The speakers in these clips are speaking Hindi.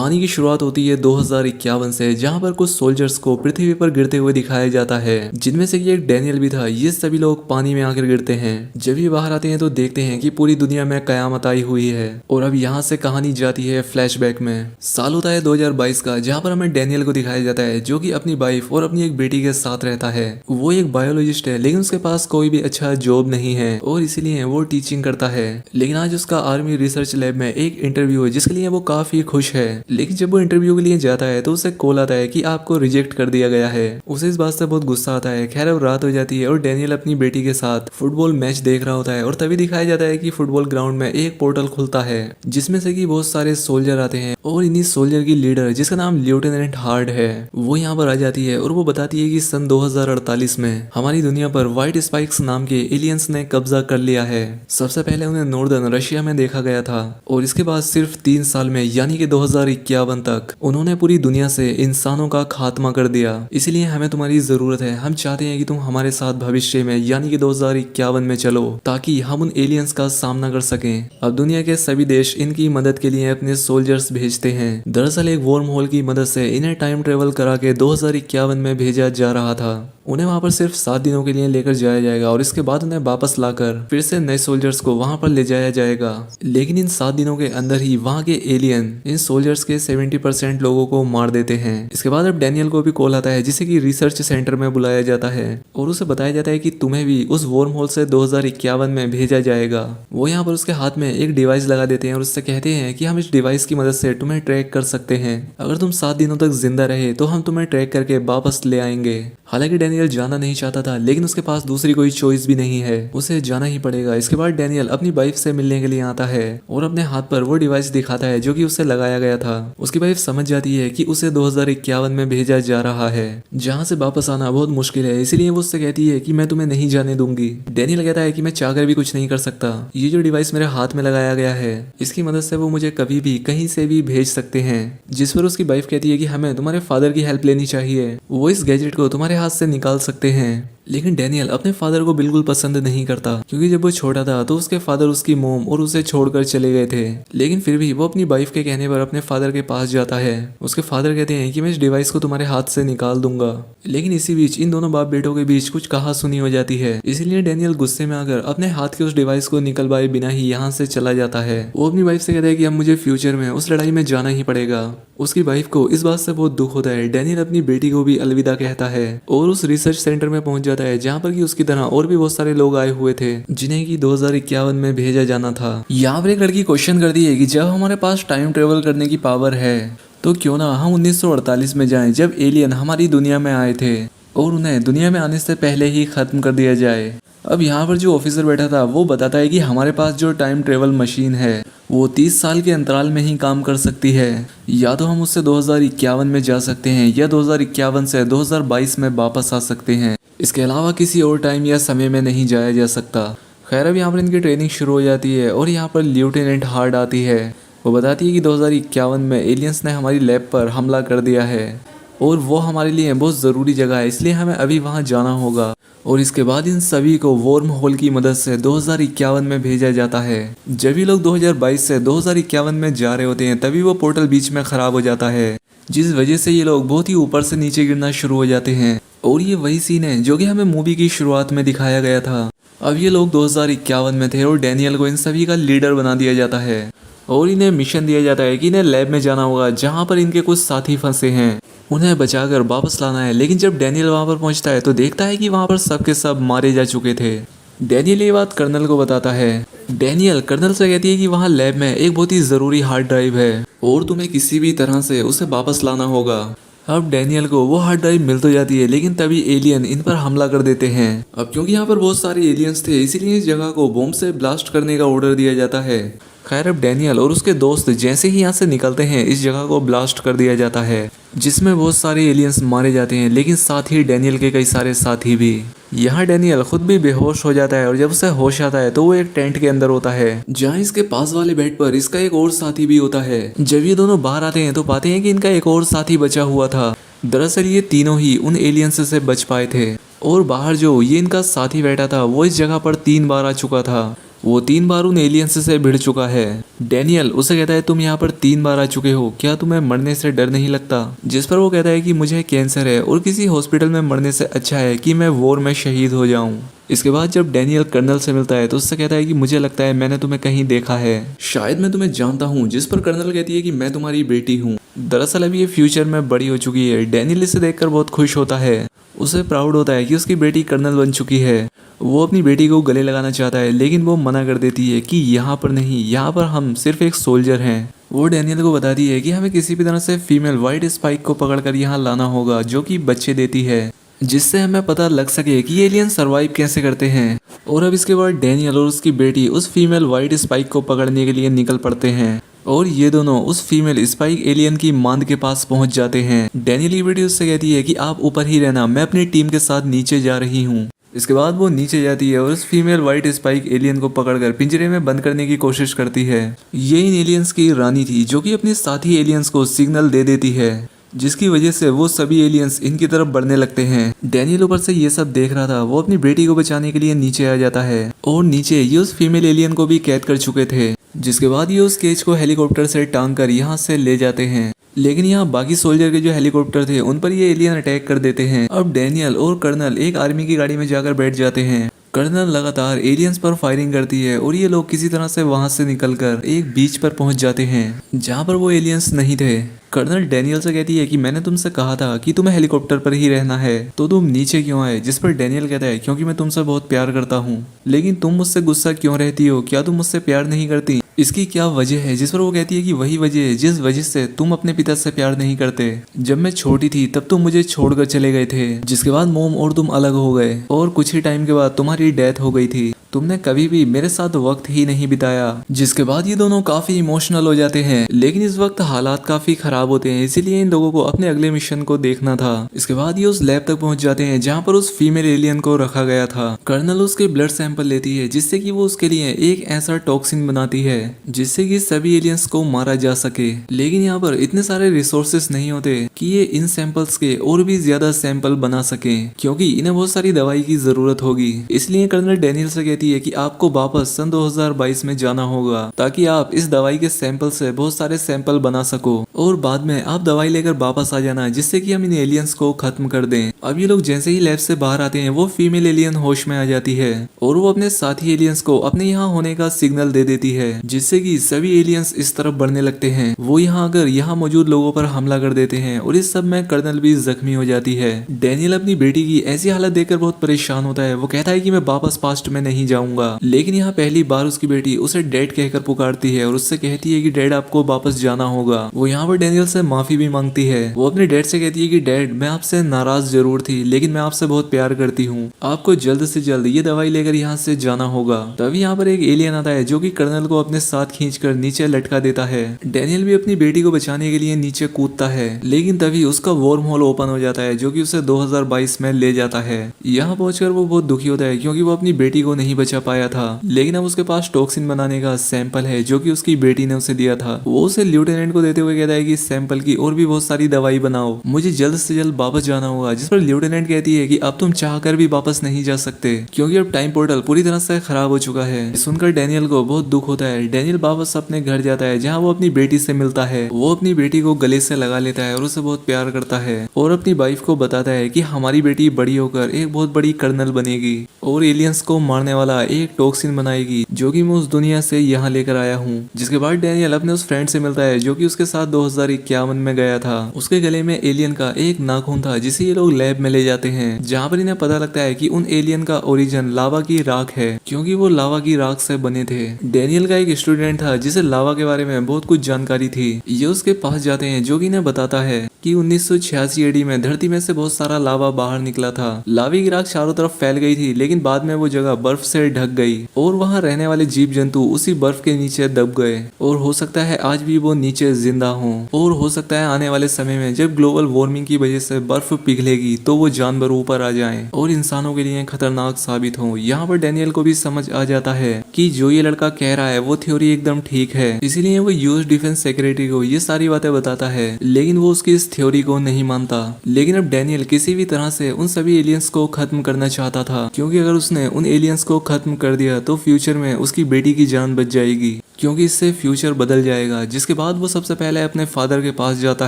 कहानी की शुरुआत होती है 2051 से, जहां पर कुछ सोल्जर्स को पृथ्वी पर गिरते हुए दिखाया जाता है, जिनमें से एक डैनियल भी था। ये सभी लोग पानी में आकर गिरते हैं। जब ये बाहर आते हैं तो देखते हैं कि पूरी दुनिया में कयामत आई हुई है। और अब यहाँ से कहानी जाती है फ्लैशबैक में। साल होता है 2022 का, जहाँ पर हमें डैनियल को दिखाया जाता है, जो कि अपनी वाइफ और अपनी एक बेटी के साथ रहता है। वो एक बायोलॉजिस्ट है, लेकिन उसके पास कोई भी अच्छा जॉब नहीं है और इसीलिए वो टीचिंग करता है। लेकिन आज उसका आर्मी रिसर्च लैब में एक इंटरव्यू है, जिसके लिए वो काफी खुश है। लेकिन जब वो इंटरव्यू के लिए जाता है तो उसे कॉल आता है कि आपको रिजेक्ट कर दिया गया है। उसे इस बात से बहुत गुस्सा आता है। खैर अब रात हो जाती है और डैनियल अपनी बेटी के साथ फुटबॉल मैच देख रहा होता है और तभी दिखाया जाता है कि फुटबॉल ग्राउंड में एक पोर्टल खुलता है, जिसमें से कि बहुत सारे सोल्जर आते हैं। और इन्हीं सोल्जर की लीडर, जिसका नाम लेफ्टिनेंट हार्ड है, वो यहाँ पर आ जाती है और वो बताती है कि सन 2048 में हमारी दुनिया पर व्हाइट स्पाइक्स नाम के एलियंस ने कब्जा कर लिया है। सबसे पहले उन्हें नॉर्दर्न रशिया में देखा गया था और इसके बाद सिर्फ 3 साल में यानी कि 2051 तक उन्होंने पूरी दुनिया से इंसानों का खात्मा कर दिया। इसलिए हमें तुम्हारी जरूरत है। हम चाहते हैं कि तुम हमारे साथ भविष्य में यानी कि 2051 में चलो, ताकि हम उन एलियंस का सामना कर सकें। अब दुनिया के सभी देश इनकी मदद के लिए अपने सोल्जर्स भेजते हैं। दरअसल एक वॉर्म होल की मदद से इन्हें टाइम ट्रेवल करा के 2051 में भेजा जा रहा था। उन्हें वहां पर सिर्फ 7 दिनों के लिए लेकर जाया जाएगा और इसके बाद उन्हें वापस लाकर फिर से नए सोल्जर्स को वहां पर ले जाया जाएगा। लेकिन इन 7 दिनों के अंदर ही वहां के एलियन इन सोल्जर्स के 70% लोगों को मार देते हैं। इसके बाद अब डैनियल को भी कॉल आता है, जिसे कि रिसर्च सेंटर में बुलाया जाता है और उसे बताया जाता है कि तुम्हें भी उस वॉर्म होल से 2051 में भेजा जाएगा। वो यहाँ पर उसके हाथ में एक डिवाइस लगा देते हैं और उससे कहते हैं कि हम इस डिवाइस की मदद से तुम्हें ट्रैक कर सकते हैं। अगर तुम 7 दिनों तक जिंदा रहे तो हम तुम्हें ट्रैक करके वापस ले आएंगे। हालांकि डैनियल जाना नहीं चाहता था, लेकिन उसके पास दूसरी कोई चॉइस भी नहीं है, उसे जाना ही पड़ेगा। इसके बाद डैनियल अपनी वाइफ से मिलने के लिए आता है और अपने हाथ पर वो डिवाइस दिखाता है जो कि उसे लगाया गया था। उसकी वाइफ समझ जाती है कि उसे 2051 में भेजा जा रहा है, जहाँ से वापस आना बहुत मुश्किल है। इसलिए वो उससे कहती है कि मैं तुम्हें नहीं जाने दूंगी। डैनियल कहता है कि मैं चाहकर भी कुछ नहीं कर सकता। ये जो डिवाइस मेरे हाथ में लगाया गया है, इसकी मदद से वो मुझे कभी भी कहीं से भी भेज सकते हैं। जिस पर उसकी वाइफ कहती है कि हमें तुम्हारे फादर की हेल्प लेनी चाहिए, वो इस गैजेट को तुम्हारे हाथ से निकाल सकते हैं। लेकिन डैनियल अपने फादर को बिल्कुल पसंद नहीं करता, क्योंकि जब वो छोटा था तो उसके फादर उसकी मोम और उसे छोड़कर चले गए थे। लेकिन फिर भी वो अपनी वाइफ के कहने पर अपने फादर के पास जाता है। उसके फादर कहते हैं कि मैं इस डिवाइस को तुम्हारे हाथ से निकाल दूंगा। लेकिन इसी बीच इन दोनों बाप बेटों के बीच कुछ कहासुनी हो जाती है। इसलिए डैनियल गुस्से में आकर अपने हाथ के उस डिवाइस को निकलवाए बिना ही यहाँ से चला जाता है। वो अपनी वाइफ से कहता है कि अब मुझे फ्यूचर में उस लड़ाई में जाना ही पड़ेगा। उसकी वाइफ को इस बात से बहुत दुख होता है। डैनियल अपनी बेटी को भी अलविदा कहता है और उस रिसर्च सेंटर में पहुंच जाता है, जहाँ पर कि उसकी तरह और भी बहुत सारे लोग आए हुए थे, जिन्हें कि 2051 में भेजा जाना था। यहाँ पर एक लड़की क्वेश्चन करती है कि जब हमारे पास टाइम ट्रेवल करने की पावर है तो क्यों ना हम 1948 में जाएं, जब एलियन हमारी दुनिया में आए थे, और उन्हें दुनिया में आने से पहले ही खत्म कर दिया जाए। अब यहाँ पर जो ऑफिसर बैठा था वो बताता है कि हमारे पास जो टाइम ट्रेवल मशीन है वो 30 साल के अंतराल में ही काम कर सकती है। या तो हम उससे 2051 में जा सकते हैं या 2051 से 2022 में वापस आ सकते हैं। इसके अलावा किसी और टाइम या समय में नहीं जाया जा सकता। खैर अब यहाँ पर इनकी ट्रेनिंग शुरू हो जाती है और यहाँ पर लेफ्टिनेंट हार्ड आती है। वो बताती है कि 2051 में एलियंस ने हमारी लैब पर हमला कर दिया है और वो हमारे लिए बहुत ज़रूरी जगह है, इसलिए हमें अभी वहाँ जाना होगा। और इसके बाद इन सभी को वॉर्म होल की मदद से 2051 में भेजा जाता है। जब ये लोग 2022 से 2051 में जा रहे होते हैं, तभी वो पोर्टल बीच में ख़राब हो जाता है, जिस वजह से ये लोग बहुत ही ऊपर से नीचे गिरना शुरू हो जाते हैं। और ये वही सीन है जो कि हमें मूवी की शुरुआत में दिखाया गया था। अब ये लोग 2051 में थे और डैनियल को इन सभी का लीडर बना दिया जाता है और इन्हें मिशन दिया जाता है कि इन्हें लैब में जाना होगा, जहाँ पर इनके कुछ साथी फंसे हैं, उन्हें बचाकर वापस लाना है। लेकिन जब डैनियल वहाँ पर पहुँचता है तो देखता है कि वहाँ पर सब के सब मारे जा चुके थे। डैनियल ये बात कर्नल को बताता है। डैनियल कर्नल से कहती है कि वहाँ लैब में एक बहुत ही ज़रूरी हार्ड ड्राइव है और तुम्हें किसी भी तरह से उसे वापस लाना होगा। अब डैनियल को वो हार्ड ड्राइव मिल तो जाती है, लेकिन तभी एलियन इन पर हमला कर देते हैं। अब क्योंकि यहाँ पर बहुत सारे एलियंस थे, इसीलिए इस जगह को बॉम्ब से ब्लास्ट करने का ऑर्डर दिया जाता है। खैर अब डैनियल और उसके दोस्त जैसे ही यहाँ से निकलते हैं, इस जगह को ब्लास्ट कर दिया जाता है, जिसमें बहुत सारे एलियंस मारे जाते हैं, लेकिन साथ ही डैनियल के कई सारे साथी भी। यहाँ डैनियल खुद भी बेहोश हो जाता है और जब उसे होश आता है तो वो एक टेंट के अंदर होता है, जहाँ इसके पास वाले बेड पर इसका एक और साथी भी होता है। जब ये दोनों बाहर आते हैं तो पाते हैं कि इनका एक और साथी बचा हुआ था। दरअसल ये तीनों ही उन एलियंस से बच पाए थे और बाहर जो ये इनका साथी बैठा था वो इस जगह पर 3 बार आ चुका था। वो 3 बार उन एलियंस से भिड़ चुका है। डैनियल उसे कहता है तुम यहाँ पर 3 बार आ चुके हो, क्या तुम्हें मरने से डर नहीं लगता? जिस पर वो कहता है कि मुझे कैंसर है और किसी हॉस्पिटल में मरने से अच्छा है कि मैं वॉर में शहीद हो जाऊं। इसके बाद जब डैनियल कर्नल से मिलता है तो उससे कहता है कि मुझे लगता है मैंने तुम्हें कहीं देखा है, शायद मैं तुम्हें जानता हूँ। जिस पर कर्नल कहती है कि मैं तुम्हारी बेटी हूँ। दरअसल अभी ये फ्यूचर में बड़ी हो चुकी है। डैनियल इसे देखकर बहुत खुश होता है। उसे प्राउड होता है कि उसकी बेटी कर्नल बन चुकी है। वो अपनी बेटी को गले लगाना चाहता है लेकिन वो मना कर देती है कि यहाँ पर नहीं, यहाँ पर हम सिर्फ एक सोल्जर हैं। वो डैनियल को बताती है कि हमें किसी भी तरह से फीमेल व्हाइट स्पाइक को पकड़कर यहाँ लाना होगा जो कि बच्चे देती है, जिससे हमें पता लग सके कि एलियन सरवाइव कैसे करते हैं। और अब इसके बाद डैनियल और उसकी बेटी उस फीमेल व्हाइट स्पाइक को पकड़ने के लिए निकल पड़ते हैं और ये दोनों उस फीमेल स्पाइक एलियन की मांद के पास पहुंच जाते हैं। डैनियल की बेटी उससे कहती है कि आप ऊपर ही रहना, मैं अपनी टीम के साथ नीचे जा रही हूँ। इसके बाद वो नीचे जाती है और उस फीमेल व्हाइट स्पाइक एलियन को पकड़कर पिंजरे में बंद करने की कोशिश करती है। ये इन एलियंस की रानी थी जो कि अपने साथी एलियंस को सिग्नल दे देती है, जिसकी वजह से वो सभी एलियंस इनकी तरफ बढ़ने लगते हैं। डैनियल ऊपर से ये सब देख रहा था। वो अपनी बेटी को बचाने के लिए नीचे आ जाता है और नीचे ये उस फीमेल एलियन को भी कैद कर चुके थे, जिसके बाद ये उस केज को हेलीकॉप्टर से टांग कर यहाँ से ले जाते हैं। लेकिन यहाँ बाकी सोल्जर के जो हेलीकॉप्टर थे उन पर ये एलियन अटैक कर देते हैं। अब डैनियल और कर्नल एक आर्मी की गाड़ी में जाकर बैठ जाते हैं। कर्नल लगातार एलियंस पर फायरिंग करती है और ये लोग किसी तरह से वहां से निकलकर एक बीच पर पहुंच जाते हैं जहां पर वो एलियंस नहीं थे। कर्नल डैनियल से कहती है कि मैंने तुमसे कहा था कि तुम्हें हेलीकॉप्टर पर ही रहना है, तो तुम नीचे क्यों आए? जिस पर डैनियल कहता है क्योंकि मैं तुमसे बहुत प्यार करता हूँ। लेकिन तुम मुझसे गुस्सा क्यों रहती हो? क्या तुम मुझसे प्यार नहीं करती? इसकी क्या वजह है? जिस पर वो कहती है कि वही वजह है जिस वजह से तुम अपने पिता से प्यार नहीं करते। जब मैं छोटी थी तब तुम मुझे छोड़कर चले गए थे, जिसके बाद मोम और तुम अलग हो गए और कुछ ही टाइम के बाद तुम्हारी डेथ हो गई थी। तुमने कभी भी मेरे साथ वक्त ही नहीं बिताया। जिसके बाद ये दोनों काफी इमोशनल हो जाते हैं। लेकिन इस वक्त हालात काफी खराब होते हैं, इसीलिए इन लोगों को अपने अगले मिशन को देखना था। इसके बाद ये उस लैब तक पहुंच जाते हैं जहां पर उस फीमेल एलियन को रखा गया था। कर्नल उसके ब्लड सैंपल लेती है जिससे कि वो उसके लिए एक ऐसा टॉक्सिन बनाती है जिससे कि सभी एलियंस को मारा जा सके। लेकिन यहाँ पर इतने सारे रिसोर्सेस नहीं होते कि ये इन सैंपल्स के और भी ज्यादा सैंपल बना सके, क्योंकि इन्हें बहुत सारी दवाई की जरूरत होगी। इसलिए कर्नल डैनियल से कहती है कि आपको वापस सन 2022 में जाना होगा ताकि आप इस दवाई के सैंपल से बहुत सारे सैंपल बना सको और बाद में आप दवाई लेकर वापस आ जाना, जिससे कि हम इन एलियंस को खत्म कर दें। अब ये लोग जैसे ही लैब से बाहर आते हैं वो फीमेल एलियन होश में आ जाती है और वो अपने साथी एलियंस को अपने यहाँ होने का सिग्नल दे देती है, जिससे कि सभी एलियंस इस तरफ बढ़ने लगते हैं। वो यहाँ आकर यहाँ मौजूद लोगों पर हमला कर देते हैं और इस सब में कर्नल भी जख्मी हो जाती है। डैनियल अपनी बेटी की ऐसी हालत देखकर बहुत परेशान होता है। वो कहता है कि मैं वापस पास्ट में नहीं जाऊंगा। लेकिन यहाँ पहली बार उसकी बेटी उसे डैड कहकर पुकारती है और उससे कहती है कि डैड आपको वापस जाना होगा। वो यहाँ पर डैनियल से माफी भी मांगती है। वो अपने डैड से कहती है कि डैड मैं आपसे नाराज जरूर थी लेकिन मैं आपसे बहुत प्यार करती हूँ, आपको जल्द से जल्द ये दवाई लेकर यहाँ से जाना होगा। तभी यहाँ पर एक एलियन आता है जो कि कर्नल को अपने साथ खींचकर नीचे लटका देता है। डैनियल भी अपनी बेटी को बचाने के लिए नीचे कूदता है, लेकिन तभी उसका वॉर्म होल ओपन हो जाता है जो कि उसे 2022 में ले जाता है। यहाँ पहुंचकर वो बहुत दुखी होता है क्योंकि वो अपनी बेटी को नहीं बचा पाया था। लेकिन अब उसके पास टॉक्सिन बनाने का सैंपल है जो कि उसकी बेटी ने उसे दिया था। वो उसे लेफ्टिनेंट को देते हुए कहता है कि इस सैंपल की और भी बहुत सारी दवाई बनाओ, मुझे जल्द से जल्द वापस जाना होगा। जिस पर लेफ्टिनेंट कहती है कि अब तुम चाहकर भी वापस नहीं जा सकते क्योंकि अब टाइम पोर्टल पूरी तरह से खराब हो चुका है। सुनकर डैनियल को बहुत दुख होता है। डैनियल वापस अपने घर जाता है जहाँ वो अपनी बेटी से मिलता है। वो अपनी बेटी को गले से लगा लेता है और उसे बहुत प्यार करता है और अपनी वाइफ को बताता है कि हमारी बेटी बड़ी होकर एक बहुत बड़ी कर्नल बनेगी और एलियंस को मारने वाला एक टॉक्सिन बनाएगी जो कि मैं उस दुनिया से यहाँ लेकर आया हूँ। जिसके बाद डैनियल अपने उस फ्रेंड से मिलता है जो कि उसके साथ 2051 में गया था। उसके गले में एलियन का एक नाखून था जिसे ये लोग लैब में ले जाते हैं जहाँ पर इन्हें पता लगता है कि उन एलियन का ओरिजिन लावा की राख है क्योंकि वो लावा की राख से बने थे। डैनियल का एक स्टूडेंट था जिसे लावा के बारे में बहुत कुछ जानकारी थी। ये उसके पास जाते हैं जो कि इन्हें बताता है कि 1986 एडी में धरती में से बहुत सारा लावा बाहर निकला था। लावे की राख चारों तरफ फैल गई थी लेकिन बाद में वो जगह बर्फ से ढक गई और वहाँ रहने वाले जीव जंतु उसी बर्फ के नीचे दब गए और हो सकता है आज भी वो नीचे जिंदा हों और हो सकता है आने वाले समय में जब ग्लोबल वार्मिंग की वजह से बर्फ पिघलेगी तो वो जानवर ऊपर आ जाएं और इंसानों के लिए खतरनाक साबित हों। यहाँ पर डैनियल को भी समझ आ जाता है कि जो ये लड़का कह रहा है वो थ्योरी एकदम ठीक है, इसीलिए वो यूएस डिफेंस सेक्रेटरी को ये सारी बातें बताता है। लेकिन वो उसकी इस थ्योरी को नहीं मानता। लेकिन अब डैनियल किसी भी तरह से उन सभी एलियंस को खत्म करना चाहता था क्योंकि अगर उसने उन एलियंस को खत्म कर दिया तो फ्यूचर में उसकी बेटी की जान बच जाएगी, क्योंकि इससे फ्यूचर बदल जाएगा। जिसके बाद वो सबसे पहले अपने फादर के पास जाता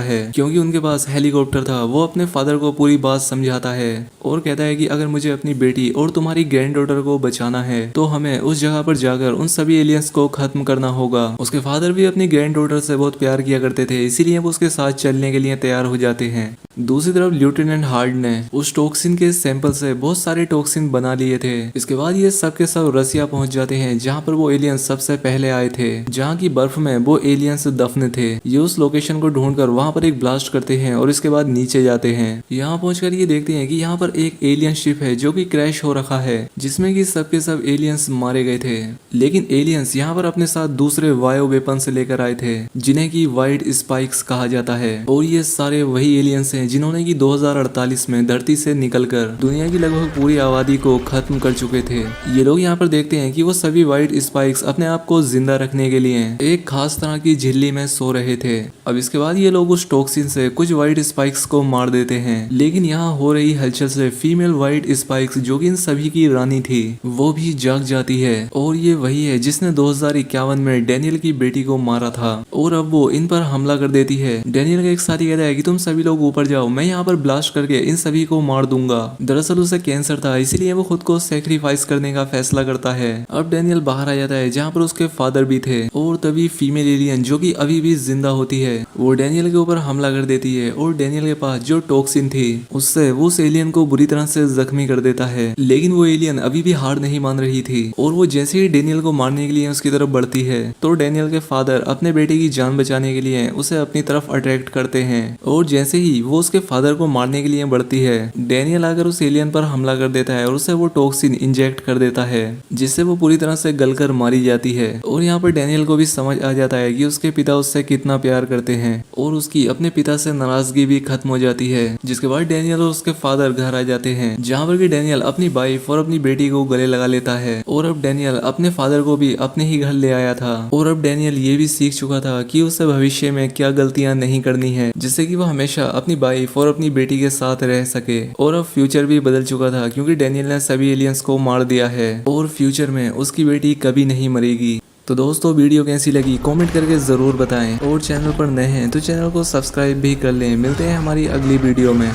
है, क्योंकि उनके पास हेलीकॉप्टर था। वो अपने फादर को पूरी बात समझाता है और कहता है कि अगर मुझे अपनी बेटी और तुम्हारी ग्रैंड डॉटर को बचाना है तो हमें उस जगह पर जाकर उन सभी एलियंस को खत्म करना होगा। उसके फादर भी अपनी ग्रैंड डॉटर से बहुत प्यार किया करते थे, इसीलिए वो उसके साथ चलने के लिए तैयार हो जाते हैं। दूसरी तरफ लेफ्टिनेंट हार्ड ने उस टॉक्सिन के सैंपल से बहुत सारे टॉक्सिन बना लिए थे। इसके बाद ये सब के सब रसिया पहुंच जाते हैं, जहाँ पर वो एलियंस सबसे पहले आए थे, जहाँ की बर्फ में वो एलियंस दफन थे। ये उस लोकेशन को ढूंढकर वहाँ पर एक ब्लास्ट करते हैं और इसके बाद नीचे जाते हैं। यहाँ पहुंचकर ये देखते हैं कि यहाँ पर एक एलियन शिप है जो कि क्रैश हो रखा है, जिसमें कि सबके सब एलियंस मारे गए थे। लेकिन एलियंस यहाँ पर अपने साथ दूसरे वायो वेपन से लेकर आए थे, जिन्हें की वाइट स्पाइक्स कहा जाता है। और ये सारे वही एलियंस हैं जिन्होंने की 2048 में धरती से निकलकर दुनिया की लगभग पूरी आबादी को खत्म कर चुके थे। ये लोग यहाँ पर देखते हैं कि वो सभी वाइट स्पाइक्स अपने आप को जिंदा रखने के लिए एक खास तरह की झिल्ली में सो रहे थे। अब इसके बाद ये लोग उस टॉक्सिन से कुछ वाइट स्पाइक्स को मार देते हैं, लेकिन यहाँ हो रही हलचल से फीमेल वाइट स्पाइक्स जो कि इन सभी की रानी थी वो भी जाग जाती है। और ये वही है जिसने 2051 में डेनियल की बेटी को मारा था, और अब वो इन पर हमला कर देती है। डेनियल का एक साथी कहता है कि तुम सभी लोग ऊपर जाओ, मैं यहाँ पर ब्लास्ट करके इन सभी को मार दूंगा। दरअसल उसे कैंसर था, इसीलिए वो खुद को सेक्रीफाइस करने का फैसला करता है। अब डेनियल बाहर आ जाता है जहाँ पर उसके फादर भी थे, और तभी फीमेल एलियन जो कि अभी भी जिंदा होती है वो डेनियल के ऊपर हमला कर देती है, और डेनियल के पास जो टॉक्सिन थी उससे वो उस एलियन को बुरी तरह से जख्मी कर देता है। लेकिन वो एलियन अभी भी हार नहीं मान रही थी, और वो जैसे ही डेनियल को मारने के लिए उसकी तरफ बढ़ती है तो डेनियल के फादर अपने बेटे की जान बचाने के लिए उसे अपनी तरफ अट्रैक्ट करते हैं। और जैसे ही वो उसके फादर को मारने के लिए बढ़ती है, डेनियल आकर उस एलियन पर हमला कर देता है और उसे वो टॉक्सिन इंजेक्ट कर देता है, जिससे वो पूरी तरह से गलकर मारी जाती है। और यहाँ पर डेनियल को भी समझ आ जाता है कि उसके पिता उससे कितना प्यार करते हैं, और उसकी अपने पिता से नाराजगी भी खत्म हो जाती है। जिसके बाद डेनियल और उसके फादर घर आ जाते हैं, जहाँ पर कि डेनियल अपनी वाइफ और अपनी बेटी को गले लगा लेता है। और अब डेनियल अपने फादर को भी अपने ही घर ले आया था, और अब डेनियल ये भी सीख चुका था कि उसे भविष्य में क्या गलतियां नहीं करनी है, जिससे कि वो हमेशा अपनी वाइफ और अपनी बेटी के साथ रह सके। और अब फ्यूचर भी बदल चुका था, क्योंकि डेनियल ने सभी एलियंस को मार दिया है, और फ्यूचर में उसकी बेटी कभी नहीं मरेगी। तो दोस्तों, वीडियो कैसी लगी कमेंट करके जरूर बताएं, और चैनल पर नए हैं तो चैनल को सब्सक्राइब भी कर लें। मिलते हैं हमारी अगली वीडियो में।